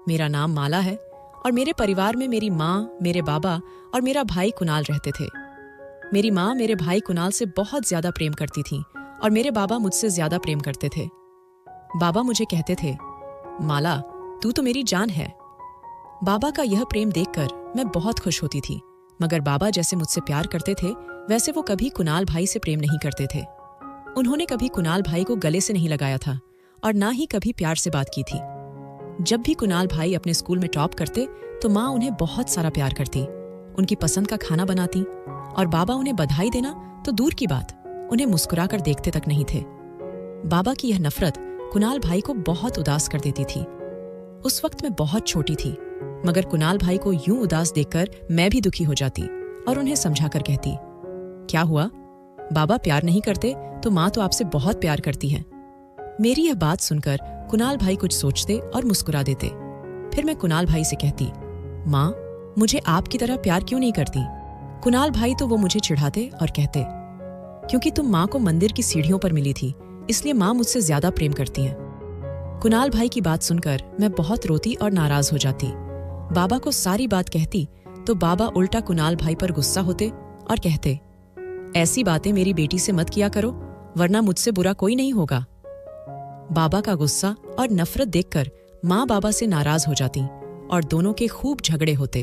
मेरा नाम माला है और मेरे परिवार में मेरी माँ, मेरे बाबा और मेरा भाई कुणाल रहते थे। मेरी माँ मेरे भाई कुणाल से बहुत ज्यादा प्रेम करती थी और मेरे बाबा मुझसे ज्यादा प्रेम करते थे। बाबा मुझे कहते थे, माला तू तो मेरी जान है। बाबा का यह प्रेम देखकर मैं बहुत खुश होती थी, मगर बाबा जैसे मुझसे प्यार करते थे वैसे वो कभी कुणाल भाई से प्रेम नहीं करते थे। उन्होंने कभी कुणाल भाई को गले से नहीं लगाया था और ना ही कभी प्यार से बात की थी। जब भी कुणाल भाई अपने स्कूल में टॉप करते तो माँ उन्हें बहुत सारा प्यार करती, उनकी पसंद का खाना बनाती और बाबा उन्हें बधाई देना तो दूर की बात, उन्हें मुस्कुराकर देखते तक नहीं थे। बाबा की यह नफरत कुणाल भाई को बहुत उदास कर देती थी। उस वक्त मैं बहुत छोटी थी, मगर कुणाल भाई को यूं उदास देखकर मैं भी दुखी हो जाती और उन्हें समझाकर कहती, क्या हुआ, बाबा प्यार नहीं करते तो माँ तो आपसे बहुत प्यार करती है। मेरी यह बात सुनकर कुणाल भाई कुछ सोचते और मुस्कुरा देते। फिर मैं कुणाल भाई से कहती, माँ मुझे आपकी तरह प्यार क्यों नहीं करती। कुणाल भाई तो वो मुझे चिढ़ाते और कहते, क्योंकि तुम माँ को मंदिर की सीढ़ियों पर मिली थी इसलिए माँ मुझसे ज्यादा प्रेम करती हैं। कुणाल भाई की बात सुनकर मैं बहुत रोती और नाराज हो जाती। बाबा को सारी बात कहती तो बाबा उल्टा कुणाल भाई पर गुस्सा होते और कहते, ऐसी बातें मेरी बेटी से मत किया करो वरना मुझसे बुरा कोई नहीं होगा। बाबा का गुस्सा और नफरत देखकर माँ बाबा से नाराज हो जाती और दोनों के खूब झगड़े होते।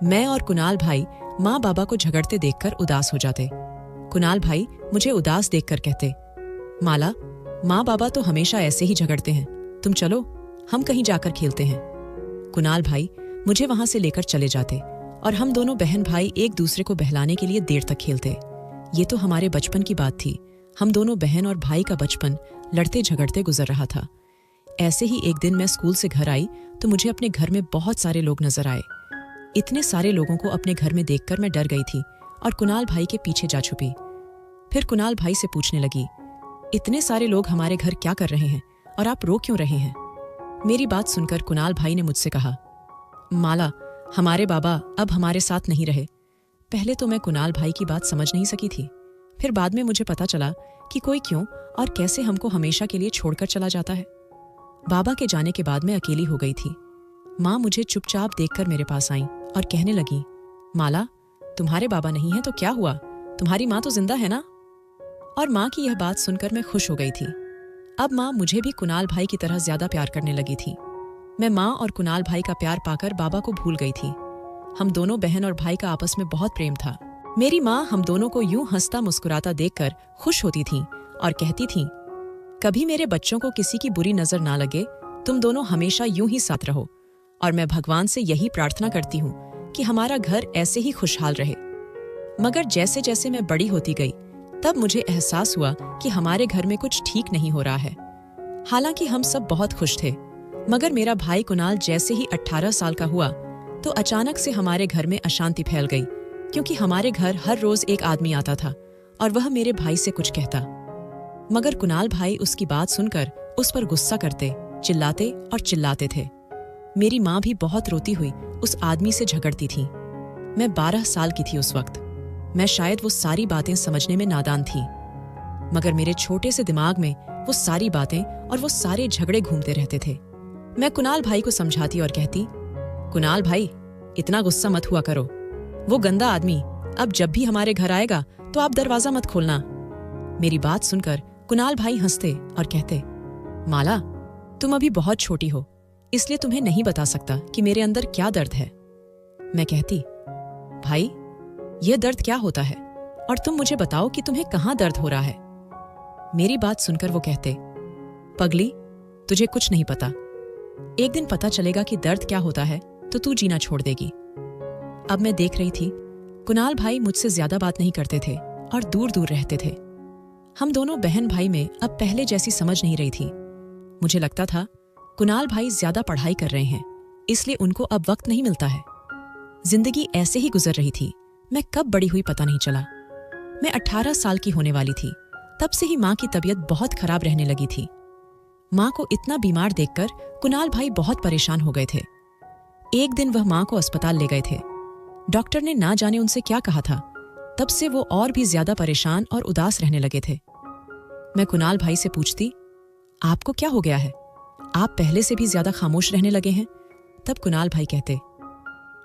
मैं और कुणाल भाई माँ बाबा को झगड़ते देखकर उदास हो जाते। कुणाल भाई मुझे उदास देखकर कहते, माला माँ बाबा तो हमेशा ऐसे ही झगड़ते हैं, तुम चलो हम कहीं जाकर खेलते हैं। कुणाल भाई मुझे वहां से लेकर चले जाते और हम दोनों बहन भाई एक दूसरे को बहलाने के लिए देर तक खेलते। ये तो हमारे बचपन की बात थी। हम दोनों बहन और भाई का बचपन लड़ते झगड़ते गुजर रहा था। ऐसे ही एक दिन मैं स्कूल से घर आई तो मुझे अपने घर में बहुत सारे लोग नजर आए। इतने सारे लोगों को अपने घर में देखकर मैं डर गई थी और कुणाल भाई के पीछे जा छुपी। फिर कुणाल भाई से पूछने लगी, इतने सारे लोग हमारे घर क्या कर रहे हैं और आप रो क्यों रहे हैं। मेरी बात सुनकर कुणाल भाई ने मुझसे कहा, माला हमारे बाबा अब हमारे साथ नहीं रहे। पहले तो मैं कुणाल भाई की बात समझ नहीं सकी थी, फिर बाद में मुझे पता चला कि कोई क्यों और कैसे हमको हमेशा के लिए छोड़कर चला जाता है। बाबा के जाने के बाद मैं अकेली हो गई थी। माँ मुझे चुपचाप देखकर मेरे पास आई और कहने लगी, माला तुम्हारे बाबा नहीं है तो क्या हुआ, तुम्हारी माँ तो जिंदा है ना। और माँ की यह बात सुनकर मैं खुश हो गई थी। अब माँ मुझे भी कुणाल भाई की तरह ज्यादा प्यार करने लगी थी। मैं माँ और कुणाल भाई का प्यार पाकर बाबा को भूल गई थी। हम दोनों बहन और भाई का आपस में बहुत प्रेम था। मेरी माँ हम दोनों को यूं हंसता मुस्कुराता देखकर खुश होती थी और कहती थी, कभी मेरे बच्चों को किसी की बुरी नजर ना लगे, तुम दोनों हमेशा यूं ही साथ रहो। और मैं भगवान से यही प्रार्थना करती हूँ कि हमारा घर ऐसे ही खुशहाल रहे। मगर जैसे जैसे मैं बड़ी होती गई तब मुझे एहसास हुआ कि हमारे घर में कुछ ठीक नहीं हो रहा है। हालांकि हम सब बहुत खुश थे, मगर मेरा भाई कुणाल जैसे ही 18 साल का हुआ तो अचानक से हमारे घर में अशांति फैल गई, क्योंकि हमारे घर हर रोज एक आदमी आता था और वह मेरे भाई से कुछ कहता, मगर कुणाल भाई उसकी बात सुनकर उस पर गुस्सा करते, चिल्लाते और चिल्लाते थे। मेरी माँ भी बहुत रोती हुई उस आदमी से झगड़ती थी। मैं 12 साल की थी उस वक्त। मैं शायद वो सारी बातें समझने में नादान थी, मगर मेरे छोटे से दिमाग में वो सारी बातें और वो सारे झगड़े घूमते रहते थे। मैं कुणाल भाई को समझाती और कहती, कुणाल भाई इतना गुस्सा मत हुआ करो, वो गंदा आदमी अब जब भी हमारे घर आएगा तो आप दरवाजा मत खोलना। मेरी बात सुनकर कुणाल भाई हंसते और कहते, माला तुम अभी बहुत छोटी हो इसलिए तुम्हें नहीं बता सकता कि मेरे अंदर क्या दर्द है। मैं कहती, भाई यह दर्द क्या होता है और तुम मुझे बताओ कि तुम्हें कहाँ दर्द हो रहा है। मेरी बात सुनकर वो कहते, पगली तुझे कुछ नहीं पता, एक दिन पता चलेगा कि दर्द क्या होता है तो तू जीना छोड़ देगी। अब मैं देख रही थी कुणाल भाई मुझसे ज्यादा बात नहीं करते थे और दूर दूर रहते थे। हम दोनों बहन भाई में अब पहले जैसी समझ नहीं रही थी। मुझे लगता था कुणाल भाई ज्यादा पढ़ाई कर रहे हैं इसलिए उनको अब वक्त नहीं मिलता है। जिंदगी ऐसे ही गुजर रही थी। मैं कब बड़ी हुई पता नहीं चला। मैं 18 साल की होने वाली थी। तब से ही माँ की तबीयत बहुत खराब रहने लगी थी। माँ को इतना बीमार देखकर कुणाल भाई बहुत परेशान हो गए थे। एक दिन वह माँ को अस्पताल ले गए थे। डॉक्टर ने ना जाने उनसे क्या कहा था। तब से वो और भी ज्यादा परेशान और उदास रहने लगे थे। मैं कुणाल भाई से पूछती, आपको क्या हो गया है? आप पहले से भी ज्यादा खामोश रहने लगे हैं तब कुणाल भाई कहते,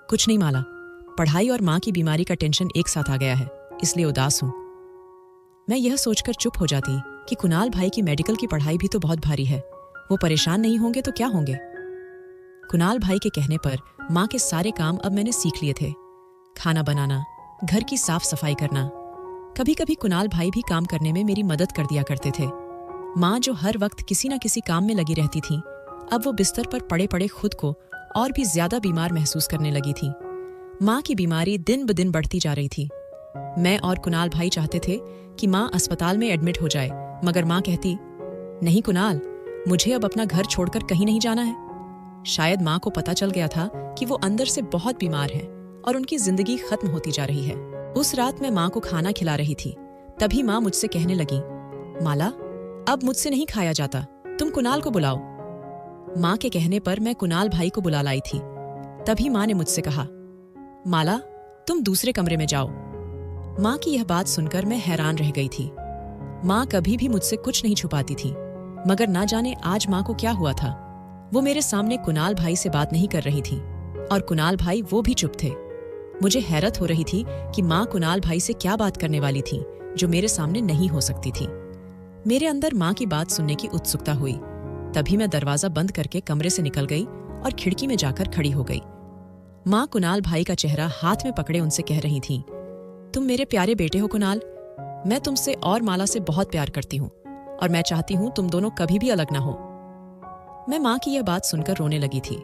कुछ नहीं माला, पढ़ाई और माँ की बीमारी का टेंशन एक साथ आ गया है, इसलिए उदास हूं। मैं यह सोचकर चुप हो जाती कि कुणाल भाई की मेडिकल की पढ़ाई भी तो बहुत भारी है, वो परेशान नहीं होंगे तो क्या होंगे। कुणाल भाई के कहने पर माँ के सारे काम अब मैंने सीख लिए थे। खाना बनाना, घर की साफ सफाई करना। कभी कभी कुणाल भाई भी काम करने में मेरी मदद कर दिया करते थे। माँ जो हर वक्त किसी न किसी काम में लगी रहती थी, अब वो बिस्तर पर पड़े पड़े खुद को और भी ज्यादा बीमार महसूस करने लगी थी। माँ की बीमारी दिन ब दिन बढ़ती जा रही थी। मैं और कुणाल भाई चाहते थे कि माँ अस्पताल में एडमिट हो जाए, मगर माँ कहती, नहीं कुणाल, मुझे अब अपना घर छोड़कर कहीं नहीं जाना है। शायद माँ को पता चल गया था कि वो अंदर से बहुत बीमार हैं और उनकी जिंदगी खत्म होती जा रही है। उस रात मैं माँ को खाना खिला रही थी, तभी माँ मुझसे कहने लगी, माला, अब मुझसे नहीं खाया जाता, तुम कुणाल को बुलाओ। माँ के कहने पर मैं कुणाल भाई को बुला लाई थी। तभी माँ ने मुझसे कहा, माला, तुम दूसरे कमरे में जाओ। माँ की यह बात सुनकर मैं हैरान रह गई थी। माँ कभी भी मुझसे कुछ नहीं छुपाती थी, मगर ना जाने आज माँ को क्या हुआ था। वो मेरे सामने कुणाल भाई से बात नहीं कर रही थी और कुणाल भाई वो भी चुप थे। मुझे हैरत हो रही थी कि माँ कुणाल भाई से क्या बात करने वाली थी जो मेरे सामने नहीं हो सकती थी। मेरे अंदर माँ की बात सुनने की उत्सुकता हुई। तभी मैं दरवाजा बंद करके कमरे से निकल गई और खिड़की में जाकर खड़ी हो गई। माँ कुणाल भाई का चेहरा हाथ में पकड़े उनसे कह रही थी, तुम मेरे प्यारे बेटे हो कुणाल, मैं तुमसे और माला से बहुत प्यार करती हूँ और मैं चाहती हूँ तुम दोनों कभी भी अलग ना हो। मैं माँ की यह बात सुनकर रोने लगी थी।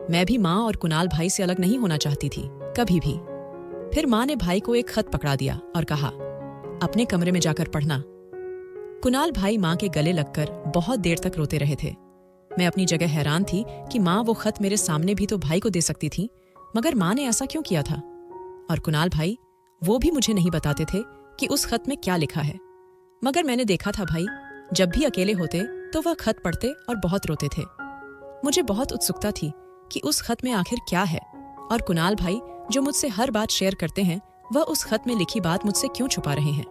मैं भी माँ और कुणाल भाई से अलग नहीं होना चाहती थी, कभी भी। फिर माँ ने भाई को एक खत पकड़ा दिया और कहा, अपने कमरे में जाकर पढ़ना। कुणाल भाई माँ के गले लगकर बहुत देर तक रोते रहे थे। मैं अपनी जगह हैरान थी कि माँ वो खत मेरे सामने भी तो भाई को दे सकती थी, मगर माँ ने ऐसा क्यों किया था। और कुणाल भाई वो भी मुझे नहीं बताते थे कि उस खत में क्या लिखा है। मगर मैंने देखा था भाई जब भी अकेले होते तो वह खत पढ़ते और बहुत रोते थे। मुझे बहुत उत्सुकता थी कि उस खत में आखिर क्या है, और कुणाल भाई जो मुझसे हर बात शेयर करते हैं, वह उस खत में लिखी बात मुझसे क्यों छुपा रहे हैं।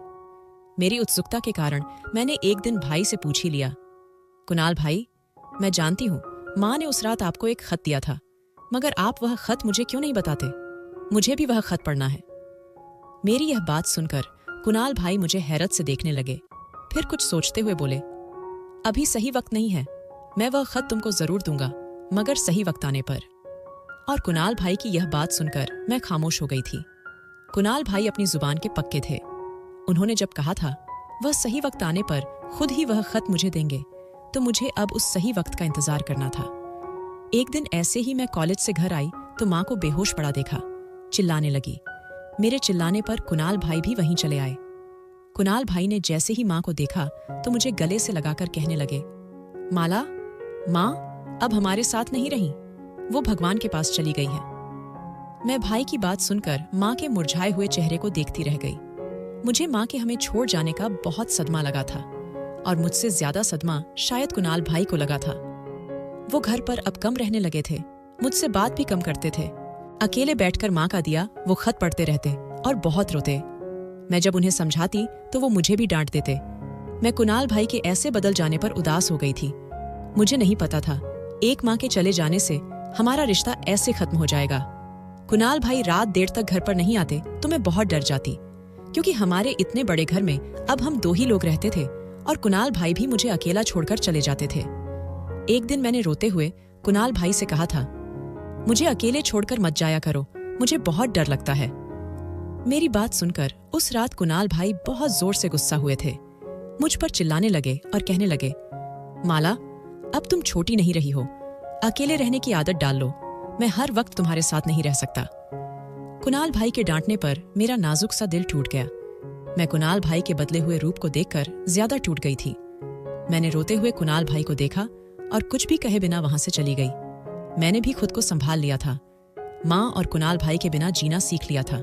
मेरी उत्सुकता के कारण मैंने एक दिन भाई से पूछ ही लिया, कुणाल भाई, मैं जानती हूँ माँ ने उस रात आपको एक खत दिया था, मगर आप वह खत मुझे क्यों नहीं बताते? मुझे भी वह खत पढ़ना है। मेरी यह बात सुनकर कुणाल भाई मुझे हैरत से देखने लगे। फिर कुछ सोचते हुए बोले, अभी सही वक्त नहीं है, मैं वह खत तुमको जरूर दूंगा, मगर सही वक्त आने पर। और कुणाल भाई की यह बात सुनकर मैं खामोश हो गई थी। कुणाल भाई अपनी जुबान के पक्के थे। उन्होंने जब कहा था वह सही वक्त आने पर खुद ही वह खत मुझे देंगे, तो मुझे अब उस सही वक्त का इंतजार करना था। एक दिन ऐसे ही मैं कॉलेज से घर आई तो माँ को बेहोश पड़ा देखा। चिल्लाने लगी। मेरे चिल्लाने पर कुणाल भाई भी वहीं चले आए। कुणाल भाई ने जैसे ही माँ को देखा तो मुझे गले से लगाकर कहने लगे, माला, माँ अब हमारे साथ नहीं रही, वो भगवान के पास चली गई है। मैं भाई की बात सुनकर माँ के मुरझाए हुए चेहरे को देखती रह गई। मुझे माँ के हमें छोड़ जाने का बहुत सदमा लगा था, और मुझसे ज्यादा सदमा शायद कुणाल भाई को लगा था। वो घर पर अब कम रहने लगे थे, मुझसे बात भी कम करते थे। अकेले बैठकर माँ का दिया वो खत पढ़ते रहते और बहुत रोते। मैं जब उन्हें समझाती तो वो मुझे भी डांट देते। मैं कुणाल भाई के ऐसे बदल जाने पर उदास हो गई थी। मुझे नहीं पता था एक माँ के चले जाने से हमारा रिश्ता ऐसे खत्म हो जाएगा। कुणाल भाई रात देर तक घर पर नहीं आते तो मैं बहुत डर जाती, क्योंकि हमारे इतने बड़े घर में अब हम 2 ही लोग रहते थे और कुणाल भाई भी मुझे अकेला छोड़कर चले जाते थे। एक दिन मैंने रोते हुए कुणाल भाई से कहा था, मुझे अकेले छोड़कर मत जाया करो, मुझे बहुत डर लगता है। मेरी बात सुनकर उस रात कुणाल भाई बहुत जोर से गुस्सा हुए थे। मुझ पर चिल्लाने लगे और कहने लगे, माला, अब तुम छोटी नहीं रही हो, अकेले रहने की आदत डाल लो, मैं हर वक्त तुम्हारे साथ नहीं रह सकता। कुणाल भाई के डांटने पर मेरा नाजुक सा दिल टूट गया। मैं कुणाल भाई के बदले हुए रूप को देखकर ज्यादा टूट गई थी। मैंने रोते हुए कुणाल भाई को देखा और कुछ भी कहे बिना वहां से चली गई। मैंने भी खुद को संभाल लिया था। माँ और कुणाल भाई के बिना जीना सीख लिया था।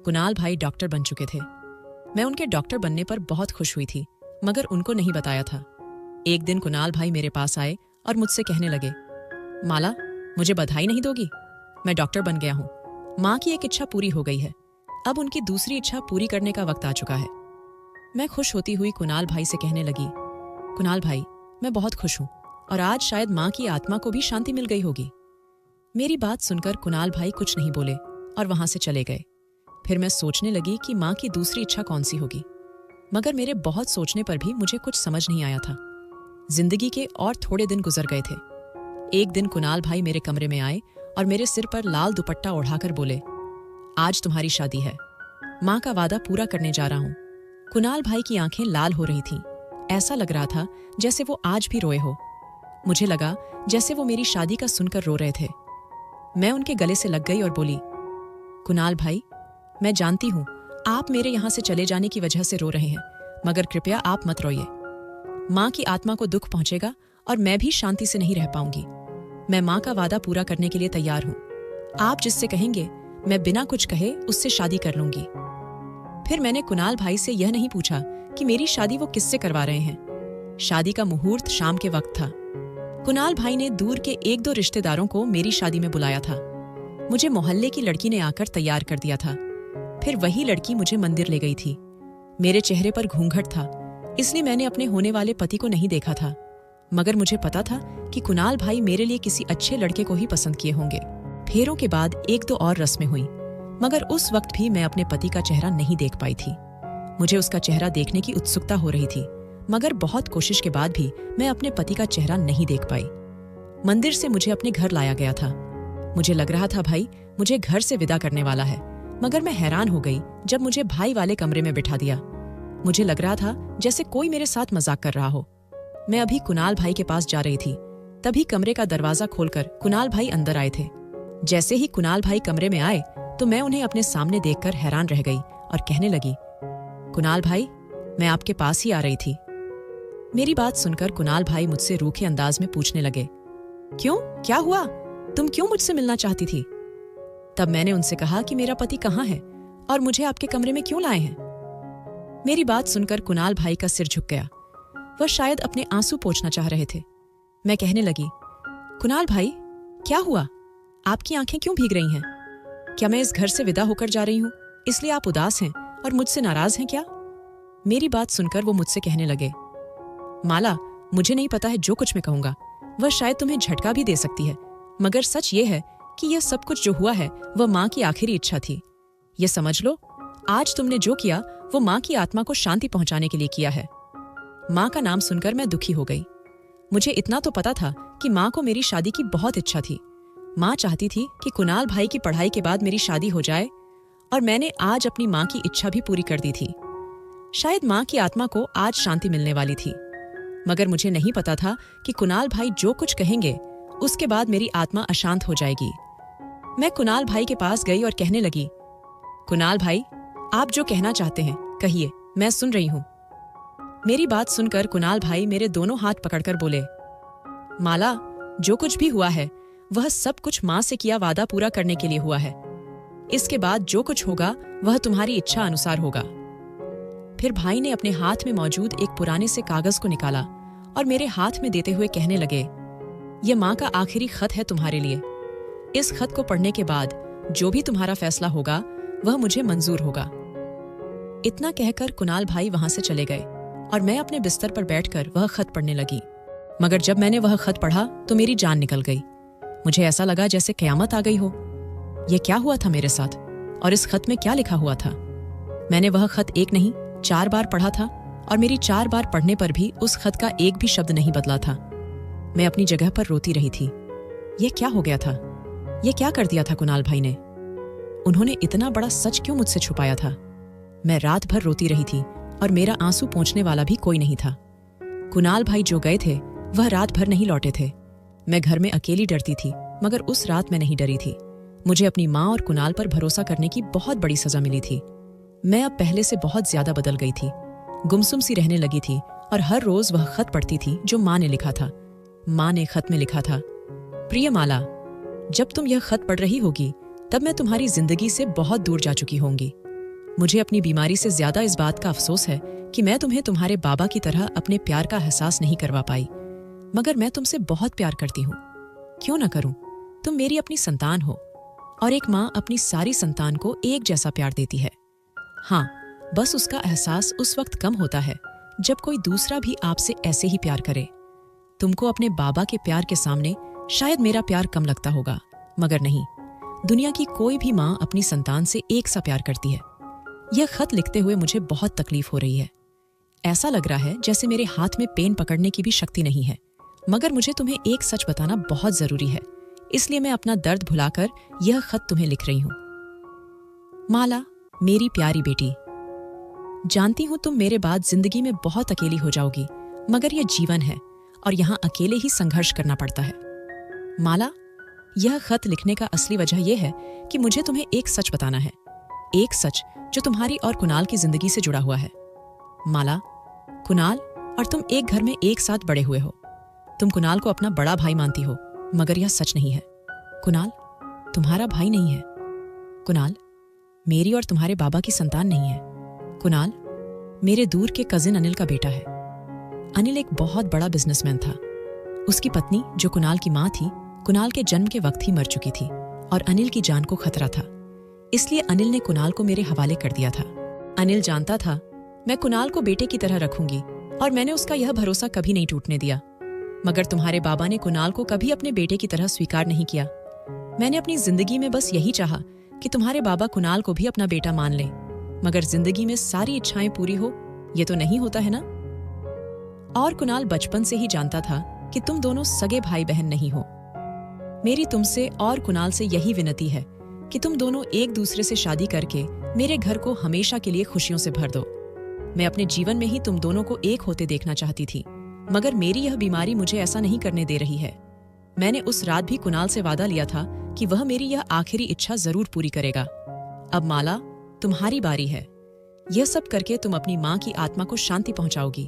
कुणाल भाई डॉक्टर बन चुके थे। मैं उनके डॉक्टर बनने पर बहुत खुश हुई थी, मगर उनको नहीं बताया था। एक दिन कुणाल भाई मेरे पास आए और मुझसे कहने लगे, माला, मुझे बधाई नहीं दोगी? मैं डॉक्टर बन गया हूँ। माँ की एक इच्छा पूरी हो गई है, अब उनकी दूसरी इच्छा पूरी करने का वक्त आ चुका है। मैं खुश होती हुई कुणाल भाई से कहने लगी, कुणाल भाई, मैं बहुत खुश हूँ और आज शायद माँ की आत्मा को भी शांति मिल गई होगी। मेरी बात सुनकर कुणाल भाई कुछ नहीं बोले और वहां से चले गए। फिर मैं सोचने लगी कि माँ की दूसरी इच्छा कौन सी होगी, मगर मेरे बहुत सोचने पर भी मुझे कुछ समझ नहीं आया था। जिंदगी के और थोड़े दिन गुजर गए थे। एक दिन कुणाल भाई मेरे कमरे में आए और मेरे सिर पर लाल दुपट्टा ओढ़ाकर बोले, आज तुम्हारी शादी है, माँ का वादा पूरा करने जा रहा हूँ। कुणाल भाई की आंखें लाल हो रही थीं। ऐसा लग रहा था जैसे वो आज भी रोए हो। मुझे लगा जैसे वो मेरी शादी का सुनकर रो रहे थे। मैं उनके गले से लग गई और बोली, कुणाल भाई, मैं जानती हूँ आप मेरे यहाँ से चले जाने की वजह से रो रहे हैं, मगर कृपया आप मत रोइए। माँ की आत्मा को दुख पहुंचेगा और मैं भी शांति से नहीं रह पाऊंगी। मैं माँ का वादा पूरा करने के लिए तैयार हूँ। आप जिससे कहेंगे मैं बिना कुछ कहे उससे शादी कर लूंगी। फिर मैंने कुणाल भाई से यह नहीं पूछा कि मेरी शादी वो किससे करवा रहे हैं। शादी का मुहूर्त शाम के वक्त था। कुणाल भाई ने दूर के 1-2 रिश्तेदारों को मेरी शादी में बुलाया था। मुझे मोहल्ले की लड़की ने आकर तैयार कर दिया था। फिर वही लड़की मुझे मंदिर ले गई थी। मेरे चेहरे पर घूंघट था, इसलिए मैंने अपने होने वाले पति को नहीं देखा था, मगर मुझे पता था कि कुणाल भाई मेरे लिए किसी अच्छे लड़के को ही पसंद किए होंगे। फेरों के बाद 1-2 और रस्में हुई, मगर उस वक्त भी मैं अपने पति का चेहरा नहीं देख पाई थी। मुझे उसका चेहरा देखने की उत्सुकता हो रही थी, मगर बहुत कोशिश के बाद भी मैं अपने पति का चेहरा नहीं देख पाई। मंदिर से मुझे अपने घर लाया गया था। मुझे लग रहा था भाई मुझे घर से विदा करने वाला है, मगर मैं हैरान हो गई जब मुझे भाई वाले कमरे में बिठा दिया। मुझे लग रहा था जैसे कोई मेरे साथ मजाक कर रहा हो। मैं अभी कुणाल भाई के पास जा रही थी, तभी कमरे का दरवाजा खोलकर कुणाल भाई अंदर आए थे। जैसे ही कुणाल भाई कमरे में आए तो मैं उन्हें अपने सामने देखकर हैरान रह गई और कहने लगी, कुणाल भाई, मैं आपके पास ही आ रही थी। मेरी बात सुनकर कुणाल भाई मुझसे रूखे अंदाज में पूछने लगे, क्यों, क्या हुआ, तुम क्यों मुझसे मिलना चाहती थी? तब मैंने उनसे कहा कि मेरा पति कहाँ है और मुझे आपके कमरे में क्यों लाए हैं। मेरी बात सुनकर कुणाल भाई का सिर झुक गया। वह शायद अपने आंसू पोंछना चाह रहे थे। मैं कहने लगी, कुणाल भाई, क्या हुआ, आपकी आंखें क्यों भीग रही हैं? क्या मैं इस घर से विदा होकर जा रही हूँ इसलिए आप उदास हैं और मुझसे नाराज हैं क्या? मेरी बात सुनकर वो मुझसे कहने लगे, माला, मुझे नहीं पता है जो कुछ मैं कहूंगा, वह शायद तुम्हें झटका भी दे सकती है, मगर सच ये है कि यह सब कुछ जो हुआ है वह माँ की आखिरी इच्छा थी। ये समझ लो, आज तुमने जो किया वो माँ की आत्मा को शांति पहुंचाने के लिए किया है। माँ का नाम सुनकर मैं दुखी हो गई। मुझे इतना तो पता था कि माँ को मेरी शादी की बहुत इच्छा थी। माँ चाहती थी कि कुणाल भाई की पढ़ाई के बाद मेरी शादी हो जाए, और मैंने आज अपनी माँ की इच्छा भी पूरी कर दी थी। शायद माँ की आत्मा को आज शांति मिलने वाली थी, मगर मुझे नहीं पता था कि कुणाल भाई जो कुछ कहेंगे उसके बाद मेरी आत्मा अशांत हो जाएगी। मैं कुणाल भाई के पास गई और कहने लगी, कुणाल भाई, आप जो कहना चाहते हैं कहिए, मैं सुन रही हूं। मेरी बात सुनकर कुणाल भाई मेरे दोनों हाथ पकड़कर बोले, माला, जो कुछ भी हुआ है वह सब कुछ माँ से किया वादा पूरा करने के लिए हुआ है। इसके बाद जो कुछ होगा वह तुम्हारी इच्छा अनुसार होगा। फिर भाई ने अपने हाथ में मौजूद एक पुराने से कागज को निकाला और मेरे हाथ में देते हुए कहने लगे, यह माँ का आखिरी खत है तुम्हारे लिए। इस खत को पढ़ने के बाद जो भी तुम्हारा फैसला होगा वह मुझे मंजूर होगा। इतना कहकर कुणाल भाई वहां से चले गए और मैं अपने बिस्तर पर बैठकर वह खत पढ़ने लगी। मगर जब मैंने वह खत पढ़ा तो मेरी जान निकल गई। मुझे ऐसा लगा जैसे कयामत आ गई हो। यह क्या हुआ था मेरे साथ, और इस खत में क्या लिखा हुआ था? मैंने वह खत 1 नहीं 4 बार पढ़ा था, और मेरी 4 बार पढ़ने पर भी उस खत का एक भी शब्द नहीं बदला था। मैं अपनी जगह पर रोती रही थी। यह क्या हो गया था? यह क्या कर दिया था कुणाल भाई ने? उन्होंने इतना बड़ा सच क्यों मुझसे छुपाया था? मैं रात भर रोती रही थी और मेरा आंसू पोंछने वाला भी कोई नहीं था। कुणाल भाई जो गए थे वह रात भर नहीं लौटे थे। मैं घर में अकेली डरती थी, मगर उस रात मैं नहीं डरी थी। मुझे अपनी माँ और कुणाल पर भरोसा करने की बहुत बड़ी सजा मिली थी। मैं अब पहले से बहुत ज्यादा बदल गई थी। गुमसुम सी रहने लगी थी और हर रोज वह खत पढ़ती थी जो माँ ने लिखा था। माँ ने खत में लिखा था, प्रिय माला, जब तुम यह खत पढ़ रही होगी तब मैं तुम्हारी जिंदगी से बहुत दूर जा चुकी होंगी। मुझे अपनी बीमारी से ज्यादा इस बात का अफसोस है कि मैं तुम्हें तुम्हारे बाबा की तरह अपने प्यार का एहसास नहीं करवा पाई, मगर मैं तुमसे बहुत प्यार करती हूँ। क्यों न करूं? तुम मेरी अपनी संतान हो, और एक माँ अपनी सारी संतान को एक जैसा प्यार देती है। हाँ, बस उसका एहसास उस वक्त कम होता है जब कोई दूसरा भी आपसे ऐसे ही प्यार करे। तुमको अपने बाबा के प्यार के सामने शायद मेरा प्यार कम लगता होगा, मगर नहीं, दुनिया की कोई भी माँ अपनी संतान से एक सा प्यार करती है। यह खत लिखते हुए मुझे बहुत तकलीफ हो रही है। ऐसा लग रहा है जैसे मेरे हाथ में पेन पकड़ने की भी शक्ति नहीं है। मगर मुझे तुम्हें एक सच बताना बहुत जरूरी है, इसलिए मैं अपना दर्द भुलाकर यह खत तुम्हें लिख रही हूं। माला, मेरी प्यारी बेटी, जानती हूं तुम मेरे बाद जिंदगी में बहुत अकेली हो जाओगी, मगर यह जीवन है और यहां अकेले ही संघर्ष करना पड़ता है। माला, यह खत लिखने का असली वजह यह है कि मुझे तुम्हें एक सच बताना है, एक सच जो तुम्हारी और कुणाल की जिंदगी से जुड़ा हुआ है। माला, कुणाल और तुम एक घर में एक साथ बड़े हुए हो। तुम कुणाल को अपना बड़ा भाई मानती हो, मगर यह सच नहीं है। कुणाल तुम्हारा भाई नहीं है। कुणाल मेरी और तुम्हारे बाबा की संतान नहीं है। कुणाल मेरे दूर के कजिन अनिल का बेटा है। अनिल एक बहुत बड़ा बिजनेसमैन था। उसकी पत्नी जो कुणाल की माँ थी, कुणाल के जन्म के वक्त ही मर चुकी थी और अनिल की जान को खतरा था। इसलिए अनिल ने कुणाल को मेरे हवाले कर दिया था। अनिल जानता था मैं कुणाल को बेटे की तरह रखूंगी और मैंने उसका यह भरोसा कभी नहीं टूटने दिया। मगर तुम्हारे बाबा ने कुणाल को कभी अपने बेटे की तरह स्वीकार नहीं किया। मैंने अपनी जिंदगी में बस यही चाहा कि तुम्हारे बाबा कुणाल को भी अपना बेटा मान लें, मगर जिंदगी में सारी इच्छाएं पूरी हो, ये तो नहीं होता है ना। और कुणाल बचपन से ही जानता था कि तुम दोनों सगे भाई बहन नहीं हो। मेरी तुमसे और कुणाल से यही विनती है कि तुम दोनों एक दूसरे से शादी करके मेरे घर को हमेशा के लिए खुशियों से भर दो। मैं अपने जीवन में ही तुम दोनों को एक होते देखना चाहती थी, मगर मेरी यह बीमारी मुझे ऐसा नहीं करने दे रही है। मैंने उस रात भी कुणाल से वादा लिया था कि वह मेरी यह आखिरी इच्छा जरूर पूरी करेगा। अब माला, तुम्हारी बारी है। यह सब करके तुम अपनी माँ की आत्मा को शांति पहुंचाओगी।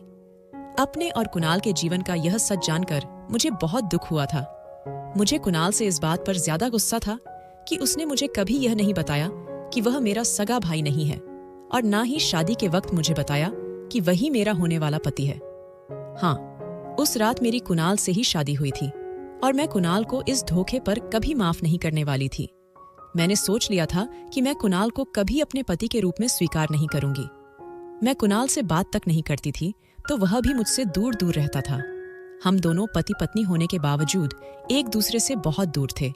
अपने और कुणाल के जीवन का यह सच जानकर मुझे बहुत दुख हुआ था। मुझे कुणाल से इस बात पर ज्यादा गुस्सा था कि उसने मुझे कभी यह नहीं बताया कि वह मेरा सगा भाई नहीं है, और ना ही शादी के वक्त मुझे बताया कि वही मेरा होने वाला पति है। हाँ, उस रात मेरी कुणाल से ही शादी हुई थी और मैं कुणाल को इस धोखे पर कभी माफ नहीं करने वाली थी। मैंने सोच लिया था कि मैं कुणाल को कभी अपने पति के रूप में स्वीकार नहीं करूंगी। मैं कुणाल से बात तक नहीं करती थी तो वह भी मुझसे दूर दूर रहता था। हम दोनों पति पत्नी होने के बावजूद एक दूसरे से बहुत दूर थे।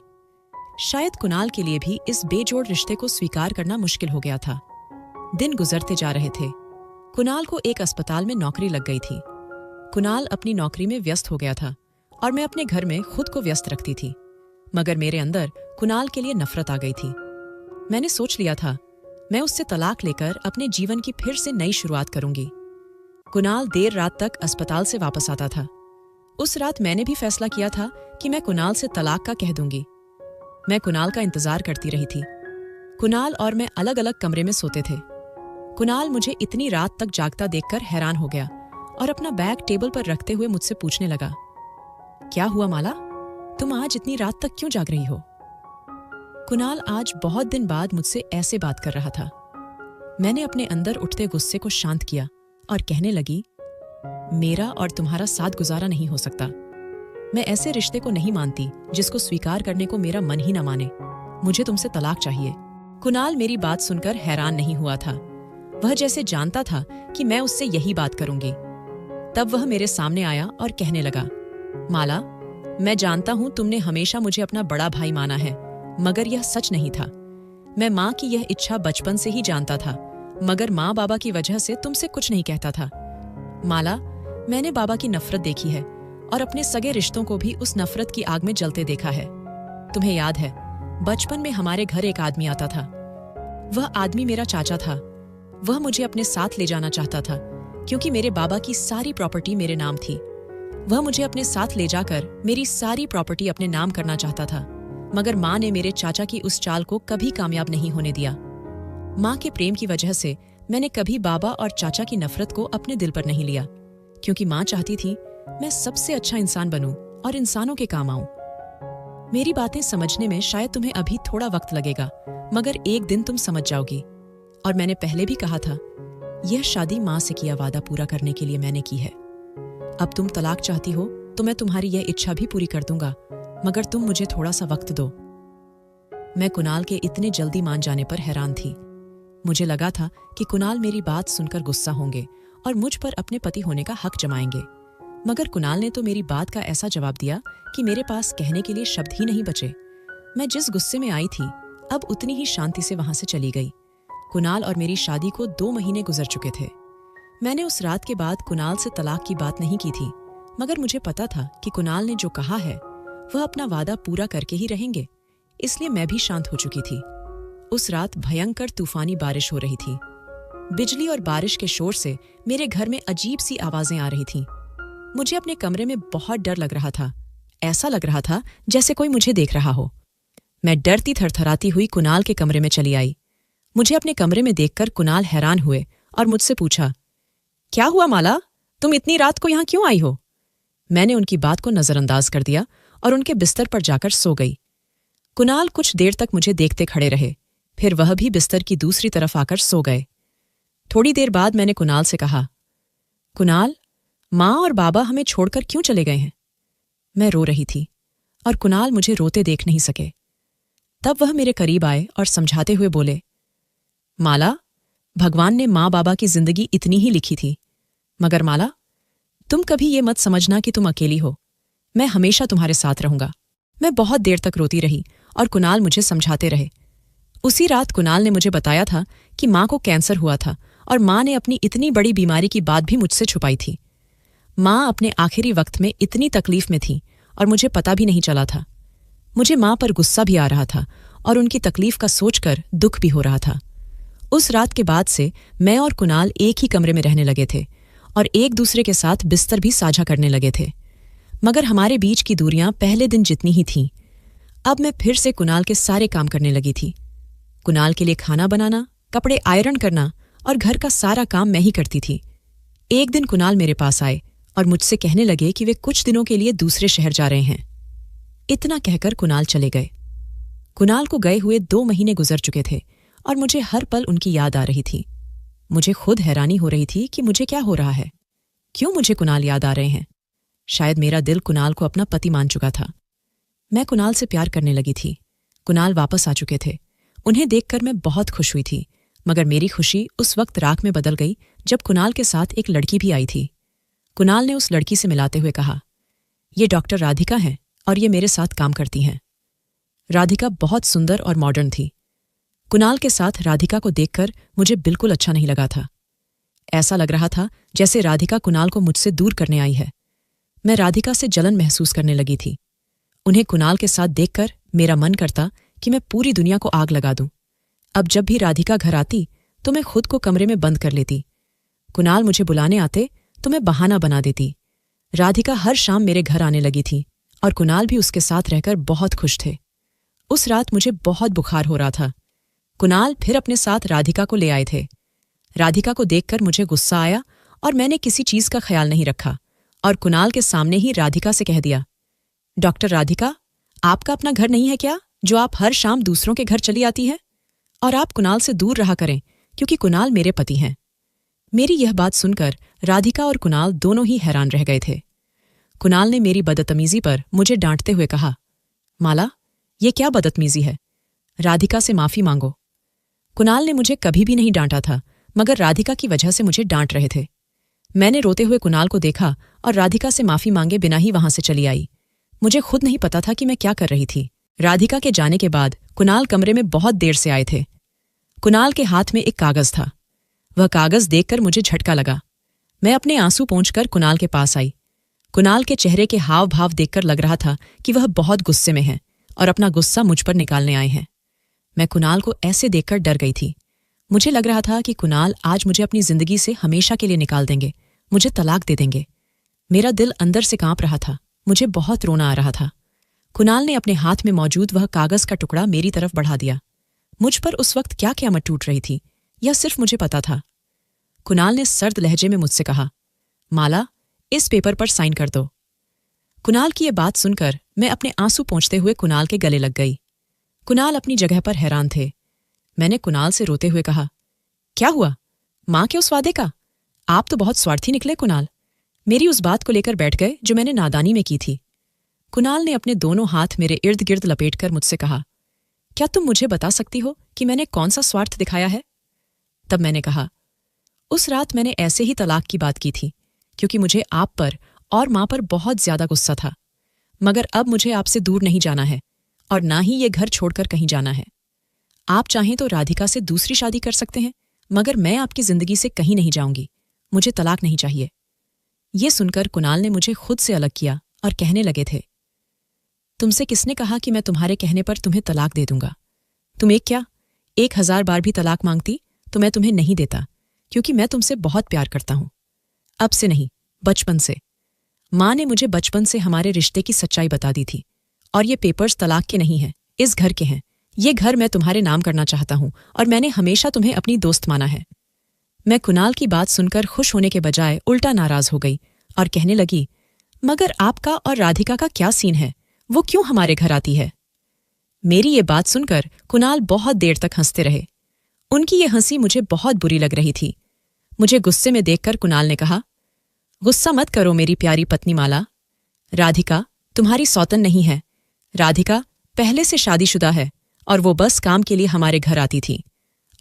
शायद कुणाल के लिए भी इस बेजोड़ रिश्ते को स्वीकार करना मुश्किल हो गया था। दिन गुजरते जा रहे थे। कुणाल को एक अस्पताल में नौकरी लग गई थी। कुणाल अपनी नौकरी में व्यस्त हो गया था और मैं अपने घर में खुद को व्यस्त रखती थी, मगर मेरे अंदर कुणाल के लिए नफरत आ गई थी। मैंने सोच लिया था मैं उससे तलाक लेकर अपने जीवन की फिर से नई शुरुआत करूंगी। कुणाल देर रात तक अस्पताल से वापस आता था। उस रात मैंने भी फैसला किया था कि मैं कुणाल से तलाक का कह दूंगी। मैं कुणाल का इंतजार करती रही थी। कुणाल और मैं अलग अलग कमरे में सोते थे। कुणाल मुझे इतनी रात तक जागता देखकर हैरान हो गया और अपना बैग टेबल पर रखते हुए मुझसे पूछने लगा, क्या हुआ माला, तुम आज इतनी रात तक क्यों जाग रही हो? कुणाल आज बहुत दिन बाद मुझसे ऐसे बात कर रहा था। मैंने अपने अंदर उठते गुस्से को शांत किया और कहने लगी, मेरा और तुम्हारा साथ गुजारा नहीं हो सकता। मैं ऐसे रिश्ते को नहीं मानती जिसको स्वीकार करने को मेरा मन ही न माने। मुझे तुमसे तलाक चाहिए। कुणाल मेरी बात सुनकर हैरान नहीं हुआ था। वह जैसे जानता था कि मैं उससे यही बात करूंगी। तब वह मेरे सामने आया और कहने लगा, माला, मैं जानता हूं तुमने हमेशा मुझे अपना बड़ा भाई माना है, मगर यह सच नहीं था। मैं माँ की यह इच्छा बचपन से ही जानता था, मगर माँ बाबा की वजह से तुमसे कुछ नहीं कहता था। माला, मैंने बाबा की नफरत देखी है और अपने सगे रिश्तों को भी उस नफरत की आग में जलते देखा है। तुम्हें याद है, बचपन में हमारे घर एक आदमी आता था। वह आदमी मेरा चाचा था। वह मुझे अपने साथ ले जाना चाहता था क्योंकि मेरे बाबा की सारी प्रॉपर्टी मेरे नाम थी। वह मुझे अपने साथ ले जाकर मेरी सारी प्रॉपर्टी अपने नाम करना चाहता था, मगर माँ ने मेरे चाचा की उस चाल को कभी कामयाब नहीं होने दिया। माँ के प्रेम की वजह से मैंने कभी बाबा और चाचा की नफरत को अपने दिल पर नहीं लिया, क्योंकि माँ चाहती थी मैं सबसे अच्छा इंसान बनूं और इंसानों के काम आऊं। मेरी बातें समझने में शायद तुम्हें अभी थोड़ा वक्त लगेगा, मगर एक दिन तुम समझ जाओगी। और मैंने पहले भी कहा था, यह शादी माँ से किया वादा पूरा करने के लिए मैंने की है। अब तुम तलाक चाहती हो तो मैं तुम्हारी यह इच्छा भी पूरी कर दूंगा, मगर तुम मुझे थोड़ा सा वक्त दो। मैं कुणाल के इतने जल्दी मान जाने पर हैरान थी। मुझे लगा था कि कुणाल मेरी बात सुनकर गुस्सा होंगे और मुझ पर अपने पति होने का हक जमाएंगे, मगर कुणाल ने तो मेरी बात का ऐसा जवाब दिया कि मेरे पास कहने के लिए शब्द ही नहीं बचे। मैं जिस गुस्से में आई थी अब उतनी ही शांति से वहां से चली गई। कुणाल और मेरी शादी को 2 महीने गुजर चुके थे। मैंने उस रात के बाद कुणाल से तलाक की बात नहीं की थी, मगर मुझे पता था कि कुणाल ने जो कहा है वह अपना वादा पूरा करके ही रहेंगे, इसलिए मैं भी शांत हो चुकी थी। उस रात भयंकर तूफानी बारिश हो रही थी। बिजली और बारिश के शोर से मेरे घर में अजीब सी आवाजें आ रही थीं। मुझे अपने कमरे में बहुत डर लग रहा था। ऐसा लग रहा था जैसे कोई मुझे देख रहा हो। मैं डरती थरथराती हुई कुणाल के कमरे में चली आई। मुझे अपने कमरे में देखकर कुणाल हैरान हुए और मुझसे पूछा, क्या हुआ माला, तुम इतनी रात को यहां क्यों आई हो? मैंने उनकी बात को नजरअंदाज कर दिया और उनके बिस्तर पर जाकर सो गई। कुणाल कुछ देर तक मुझे देखते खड़े रहे, फिर वह भी बिस्तर की दूसरी तरफ आकर सो गए। थोड़ी देर बाद मैंने कुणाल से कहा, कुणाल, माँ और बाबा हमें छोड़कर क्यों चले गए हैं? मैं रो रही थी और कुणाल मुझे रोते देख नहीं सके। तब वह मेरे करीब आए और समझाते हुए बोले, माला, भगवान ने माँ बाबा की जिंदगी इतनी ही लिखी थी, मगर माला, तुम कभी ये मत समझना कि तुम अकेली हो। मैं हमेशा तुम्हारे साथ रहूंगा। मैं बहुत देर तक रोती रही और कुणाल मुझे समझाते रहे। उसी रात कुणाल ने मुझे बताया था कि माँ को कैंसर हुआ था और माँ ने अपनी इतनी बड़ी बीमारी की बात भी मुझसे छुपाई थी। माँ अपने आखिरी वक्त में इतनी तकलीफ में थी और मुझे पता भी नहीं चला था। मुझे माँ पर गुस्सा भी आ रहा था और उनकी तकलीफ का सोचकर दुख भी हो रहा था। उस रात के बाद से मैं और कुणाल एक ही कमरे में रहने लगे थे और एक दूसरे के साथ बिस्तर भी साझा करने लगे थे, मगर हमारे बीच की दूरियां पहले दिन जितनी ही थीं। अब मैं फिर से कुणाल के सारे काम करने लगी थी। कुणाल के लिए खाना बनाना, कपड़े आयरन करना और घर का सारा काम मैं ही करती थी। एक दिन कुणाल मेरे पास आए और मुझसे कहने लगे कि वे कुछ दिनों के लिए दूसरे शहर जा रहे हैं। इतना कहकर कुणाल चले गए। कुणाल को गए हुए 2 महीने गुजर चुके थे और मुझे हर पल उनकी याद आ रही थी। मुझे खुद हैरानी हो रही थी कि मुझे क्या हो रहा है, क्यों मुझे कुणाल याद आ रहे हैं। शायद मेरा दिल कुणाल को अपना पति मान चुका था। मैं कुणाल से प्यार करने लगी थी। कुणाल वापस आ चुके थे। उन्हें देखकर मैं बहुत खुश हुई थी, मगर मेरी खुशी उस वक्त राख में बदल गई जब कुणाल के साथ एक लड़की भी आई थी। कुणाल ने उस लड़की से मिलाते हुए कहा, ये डॉक्टर राधिका हैं और ये मेरे साथ काम करती हैं। राधिका बहुत सुंदर और मॉडर्न थी। कुणाल के साथ राधिका को देखकर मुझे बिल्कुल अच्छा नहीं लगा था। ऐसा लग रहा था जैसे राधिका कुणाल को मुझसे दूर करने आई है। मैं राधिका से जलन महसूस करने लगी थी। उन्हें कुणाल के साथ देखकर मेरा मन करता कि मैं पूरी दुनिया को आग लगा दूं। अब जब भी राधिका घर आती तो मैं खुद को कमरे में बंद कर लेती। कुणाल मुझे बुलाने आते तो मैं बहाना बना देती। राधिका हर शाम मेरे घर आने लगी थी और कुणाल भी उसके साथ रहकर बहुत खुश थे। उस रात मुझे बहुत बुखार हो रहा था। कुणाल फिर अपने साथ राधिका को ले आए थे। राधिका को देखकर मुझे गुस्सा आया और मैंने किसी चीज का ख्याल नहीं रखा और कुणाल के सामने ही राधिका से कह दिया, डॉक्टर राधिका, आपका अपना घर नहीं है क्या, जो आप हर शाम दूसरों के घर चली आती है? और आप कुणाल से दूर रहा करें, क्योंकि कुणाल मेरे पति हैं। मेरी यह बात सुनकर राधिका और कुणाल दोनों ही हैरान रह गए थे। कुणाल ने मेरी बदतमीजी पर मुझे डांटते हुए कहा, माला, ये क्या बदतमीजी है? राधिका से माफी मांगो। कुणाल ने मुझे कभी भी नहीं डांटा था, मगर राधिका की वजह से मुझे डांट रहे थे। मैंने रोते हुए कुणाल को देखा और राधिका से माफी मांगे बिना ही वहां से चली आई। मुझे खुद नहीं पता था कि मैं क्या कर रही थी। राधिका के जाने के बाद कुणाल कमरे में बहुत देर से आए थे। कुणाल के हाथ में एक कागज था। वह कागज देखकर मुझे झटका लगा। मैं अपने आंसू पोंछकर कुणाल के पास आई। कुणाल के चेहरे के हाव भाव देखकर लग रहा था कि वह बहुत गुस्से में है और अपना गुस्सा मुझ पर निकालने आए हैं। मैं कुणाल को ऐसे देखकर डर गई थी। मुझे लग रहा था कि कुणाल आज मुझे अपनी जिंदगी से हमेशा के लिए निकाल देंगे, मुझे तलाक दे देंगे। मेरा दिल अंदर से कांप रहा था। मुझे बहुत रोना आ रहा था। कुणाल ने अपने हाथ में मौजूद वह कागज का टुकड़ा मेरी तरफ बढ़ा दिया। मुझ पर उस वक्त क्या क़यामत टूट रही थी, यह सिर्फ मुझे पता था। कुणाल ने सर्द लहजे में मुझसे कहा, माला, इस पेपर पर साइन कर दो। कुणाल की यह बात सुनकर मैं अपने आंसू पोंछते हुए कुणाल के गले लग गई। कुणाल अपनी जगह पर हैरान थे। मैंने कुणाल से रोते हुए कहा, क्या हुआ? मां के उस वादे का? आप तो बहुत स्वार्थी निकले कुणाल। मेरी उस बात को लेकर बैठ गए जो मैंने नादानी में की थी। कुणाल ने अपने दोनों हाथ मेरे इर्द गिर्द लपेटकर मुझसे कहा, क्या तुम मुझे बता सकती हो कि मैंने कौन सा स्वार्थ दिखाया है? तब मैंने कहा, उस रात मैंने ऐसे ही तलाक की बात की थी, क्योंकि मुझे आप पर और मां पर बहुत ज्यादा गुस्सा था। मगर अब मुझे आपसे दूर नहीं जाना है और ना ही ये घर छोड़कर कहीं जाना है। आप चाहें तो राधिका से दूसरी शादी कर सकते हैं, मगर मैं आपकी जिंदगी से कहीं नहीं जाऊंगी। मुझे तलाक नहीं चाहिए। ये सुनकर कुणाल ने मुझे खुद से अलग किया और कहने लगे थे, तुमसे किसने कहा कि मैं तुम्हारे कहने पर तुम्हें तलाक दे दूंगा? तुम 1000 बार भी तलाक मांगती तो मैं तुम्हें नहीं देता, क्योंकि मैं तुमसे बहुत प्यार करता हूं। अब से नहीं, बचपन से। माँ ने मुझे बचपन से हमारे रिश्ते की सच्चाई बता दी थी। और ये पेपर्स तलाक के नहीं हैं, इस घर के हैं। ये घर मैं तुम्हारे नाम करना चाहता हूं और मैंने हमेशा तुम्हें अपनी दोस्त माना है। मैं कुणाल की बात सुनकर खुश होने के बजाय उल्टा नाराज हो गई और कहने लगी, मगर आपका और राधिका का क्या सीन है? वो क्यों हमारे घर आती है? मेरी ये बात सुनकर कुणाल बहुत देर तक हंसते रहे। उनकी ये हंसी मुझे बहुत बुरी लग रही थी। मुझे गुस्से में देखकर कुणाल ने कहा, गुस्सा मत करो मेरी प्यारी पत्नी माला। राधिका तुम्हारी सौतन नहीं है। राधिका पहले से शादीशुदा है और वो बस काम के लिए हमारे घर आती थी।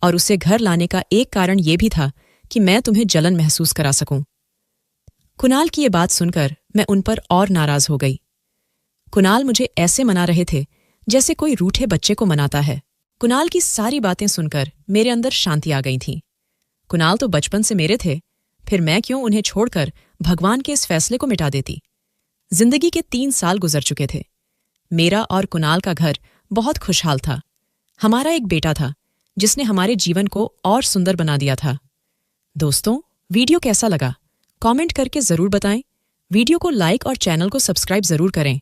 और उसे घर लाने का एक कारण ये भी था कि मैं तुम्हें जलन महसूस करा सकूं। कुणाल की ये बात सुनकर मैं उन पर और नाराज हो गई। कुणाल मुझे ऐसे मना रहे थे जैसे कोई रूठे बच्चे को मनाता है। कुणाल की सारी बातें सुनकर मेरे अंदर शांति आ गई थी। कुणाल तो बचपन से मेरे थे, फिर मैं क्यों उन्हें छोड़कर भगवान के इस फैसले को मिटा देती? जिंदगी के 3 साल गुजर चुके थे। मेरा और कुणाल का घर बहुत खुशहाल था। हमारा एक बेटा था जिसने हमारे जीवन को और सुंदर बना दिया था। दोस्तों, वीडियो कैसा लगा? कमेंट करके जरूर बताएं। वीडियो को लाइक और चैनल को सब्सक्राइब जरूर करें।